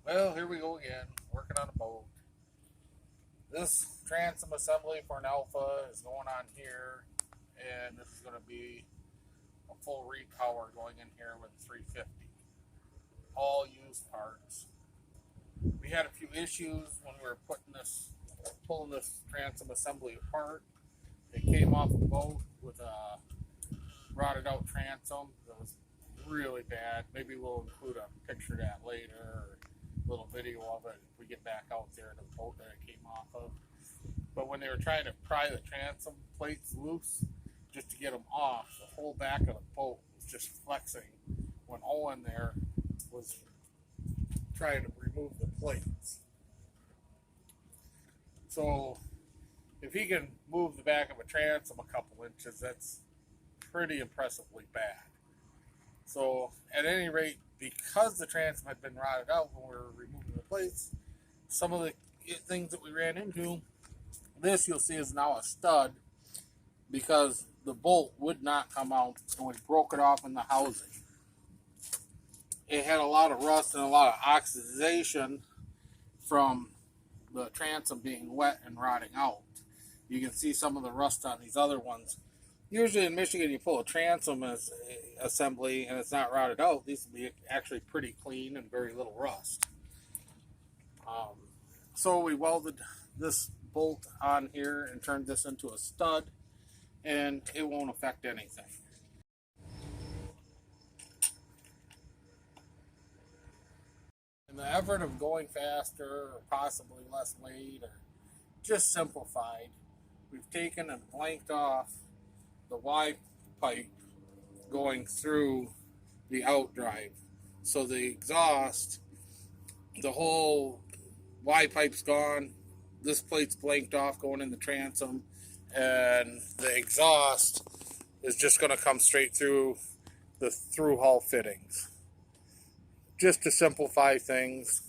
Well, here we go again, working on a boat. This transom assembly for an Alpha is going on here, and this is going to be a full repower going in here with 350. All used parts. We had a few issues when we were pulling this transom assembly apart. It came off the boat with a rotted out transom that was really bad. Maybe we'll include a picture of that later, or a little video of it if we get back out there to the boat that it came off of. But when they were trying to pry the transom plates loose, just to get them off, the whole back of the boat was just flexing when Owen there was trying to remove the plates. So if he can move the back of a transom a couple inches, that's pretty impressively bad. So at any rate, because the transom had been rotted out when we were removing the plates, some of the things that we ran into, this you'll see is now a stud because the bolt would not come out and we broke it off in the housing. It had a lot of rust and a lot of oxidation from the transom being wet and rotting out. You can see some of the rust on these other ones. Usually in Michigan, you pull a transom assembly and it's not rotted out. These will be actually pretty clean and very little rust. So we welded this bolt on here and turned this into a stud, and it won't affect anything. In the effort of going faster or possibly less weight or just simplified, we've taken and blanked off the Y pipe going through the out drive. So the exhaust, the whole Y pipe's gone, this plate's blanked off going in the transom, and the exhaust is just going to come straight through the through hull fittings. Just to simplify things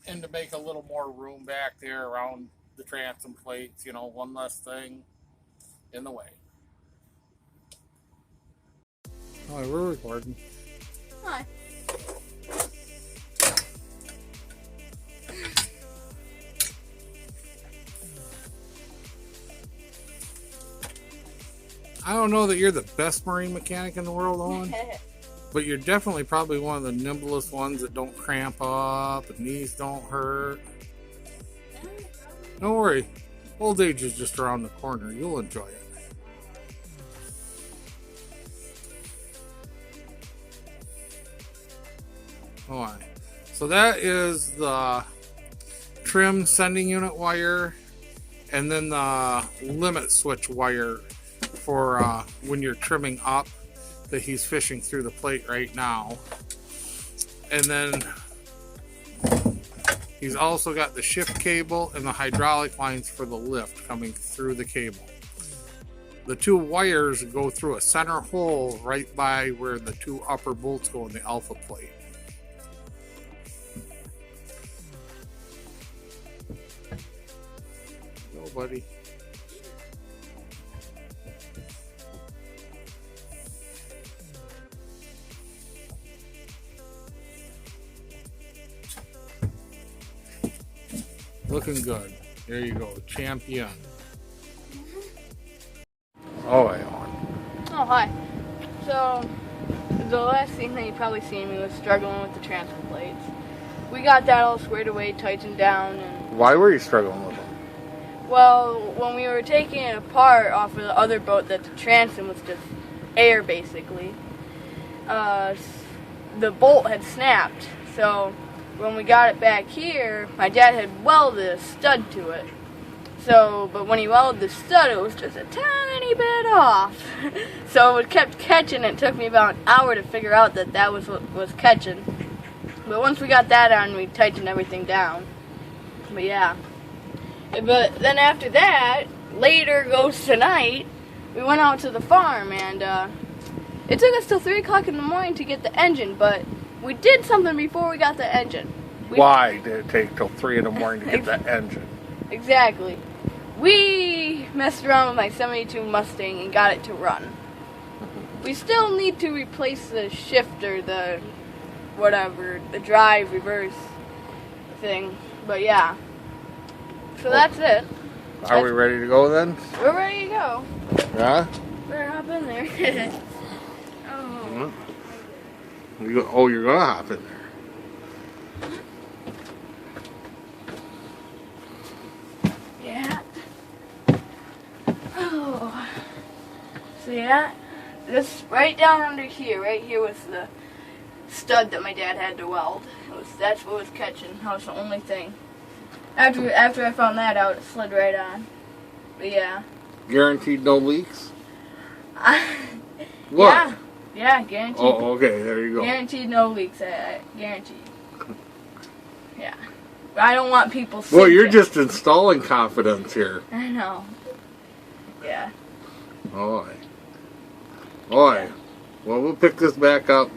and to make a little more room back there around the transom plates, you know, one less thing in the way. Hi, we're recording. Hi. I don't know that you're the best marine mechanic in the world, Owen, but you're definitely probably one of the nimblest ones that don't cramp up and knees don't hurt. Don't worry, old age is just around the corner. You'll enjoy it. Alright, so that is the trim sending unit wire, and then the limit switch wire for when you're trimming up that he's fishing through the plate right now. And then he's also got the shift cable and the hydraulic lines for the lift coming through the cable. The two wires go through a center hole right by where the two upper bolts go in the alpha plate. Go, buddy. Looking good. There you go, champion. Oh, I on. Oh, hi. So, the last thing that you probably seen me was struggling with the transom plates. We got that all squared away, tightened down, and... Why were you struggling with them? Well, when we were taking it apart off of the other boat that the transom was just air, basically, the bolt had snapped. So, when we got it back here, my dad had welded a stud to it. So, but when he welded the stud, it was just a tiny bit off. So it kept catching. It took me about an hour to figure out that that was what was catching. But once we got that on, we tightened everything down. But yeah. But then after that, later goes tonight, we went out to the farm, and it took us till 3 o'clock in the morning to get the engine, but we did something before we got the engine. Why did it take till 3 in the morning to get the engine? Exactly. We messed around with my 72 Mustang and got it to run. We still need to replace the shifter, the whatever, the drive reverse thing. But yeah. So that's it. Are we ready to go then? We're ready to go. Yeah? Better hop in there. Oh. Oh, you're gonna hop in there. Yeah. Oh. See that? This right down under here. Right here was the stud that my dad had to weld. That's what was catching. That was the only thing. After I found that out, it slid right on. But yeah. Guaranteed no leaks? What? Yeah. Yeah, guaranteed. Oh, okay, there you go. Guaranteed no leaks. I guaranteed. Yeah. But I don't want people Well, you're sinking. just installing confidence here. I know. Yeah. Oi. Oi. Well, we'll pick this back up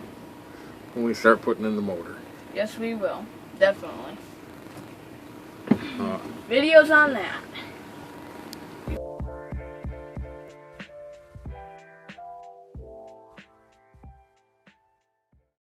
when we start putting in the motor. Yes, we will. Definitely. Videos on that.